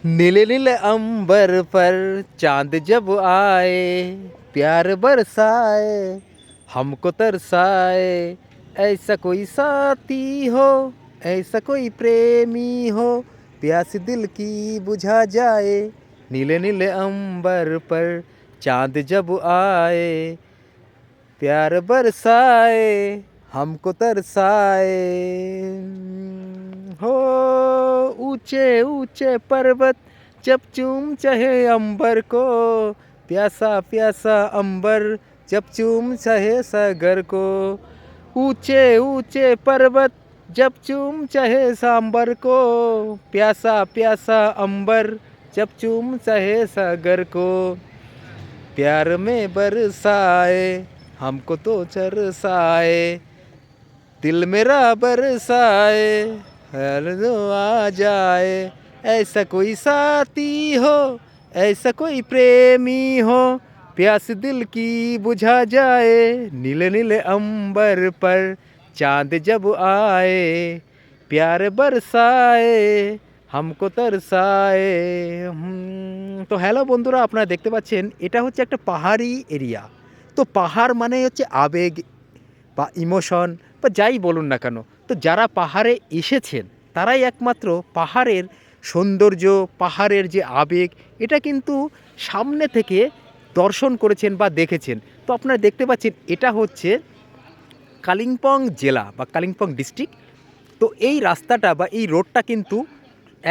नीले नीले अंबर पर चांद जब आए, प्यार बरसाए, हमको तरसाए। ऐसा कोई साथी हो, ऐसा कोई प्रेमी हो, प्यास दिल की बुझा जाए। नीले नीले अंबर पर चांद जब आए, प्यार बरसाए, हमको तरसाए। हो ऊंचे ऊंचे पर्वत जब चूम चाहे अंबर को, प्यासा प्यासा अंबर जब चूम चाहे सागर को। ऊंचे ऊंचे पर्वत जब चूम चाहे सांबर को, प्यासा प्यासा अंबर जब चूम चाहे सागर को। प्यार में बरसाए, हमको तो चरसाए, दिल मेरा बरसाए, हर जो आ जाए। ऐसा कोई साथी हो, ऐसा कोई प्रेमी हो, प्यास दिल की बुझा जाए। नीले नीले अंबर पर चांद जब आए, प्यार बरसाए, हमको तरसाए। তো হ্যালো বন্ধুরা, আপনারা দেখতে পাচ্ছেন এটা হচ্ছে একটা পাহাড়ি এরিয়া। তো পাহাড় মানে হচ্ছে আবেগ বা ইমোশন বা যাই বলুন না কেন, তো যারা পাহাড়ে এসেছেন তারাই একমাত্র পাহাড়ের সৌন্দর্য, পাহাড়ের যে আবেগ, এটা কিন্তু সামনে থেকে দর্শন করেছেন বা দেখেছেন। তো আপনারা দেখতে পাচ্ছেন এটা হচ্ছে কালিম্পং জেলা বা কালিম্পং ডিস্ট্রিক্ট। তো এই রাস্তাটা বা এই রোডটা কিন্তু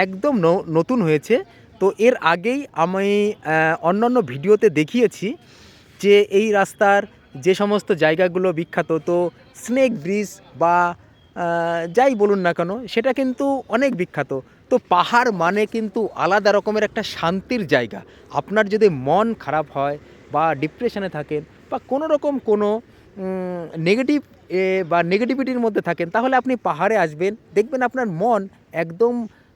একদম নতুন হয়েছে। তো এর আগেই আমি অন্যান্য ভিডিওতে দেখিয়েছি যে এই রাস্তার যে সমস্ত জায়গাগুলো বিখ্যাত, তো স্নেক ব্রিজ বা যাই বলুন না কেন, সেটা কিন্তু অনেক বিখ্যাত। তো পাহাড় মানে কিন্তু আলাদা রকমের একটা শান্তির জায়গা। আপনার যদি মন খারাপ হয় বা ডিপ্রেশনে থাকেন বা কোনো রকম কোনো নেগেটিভ বা নেগেটিভিটির মধ্যে থাকেন, তাহলে আপনি পাহাড়ে আসবেন, দেখবেন আপনার মন একদম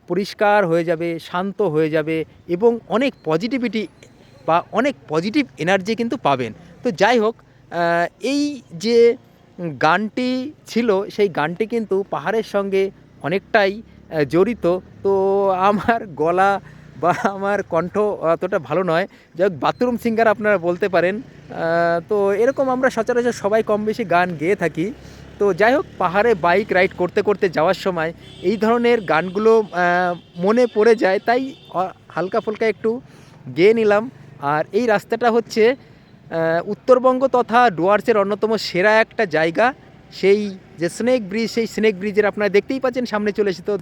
পরিষ্কার হয়ে যাবে, শান্ত হয়ে যাবে এবং অনেক পজিটিভিটি বা অনেক পজিটিভ এনার্জি কিন্তু পাবেন। তো যাই হোক, এই যে গানটি ছিল, সেই গানটি কিন্তু পাহাড়ের সঙ্গে অনেকটাই জড়িত। তো আমার গলা বা আমার কণ্ঠ অতটা ভালো নয়, যাই হোক বাথরুম সিঙ্গার আপনারা বলতে পারেন। তো এরকম আমরা সচরাচর সবাই কম বেশি গান গেয়ে থাকি। তো যাই হোক, পাহাড়ে বাইক রাইড করতে করতে যাওয়ার সময় এই ধরনের গানগুলো মনে পড়ে যায়, তাই হালকা ফুলকা একটু গেয়ে নিলাম। আর এই রাস্তাটা হচ্ছে উত্তরবঙ্গ তথা ডুয়ার্সের অন্যতম সেরা একটা জায়গা। সেই যে স্নেক ব্রিজ, সেই স্নেক ব্রিজের আপনারা দেখতেই পাচ্ছেন সামনে চলে এসে। তো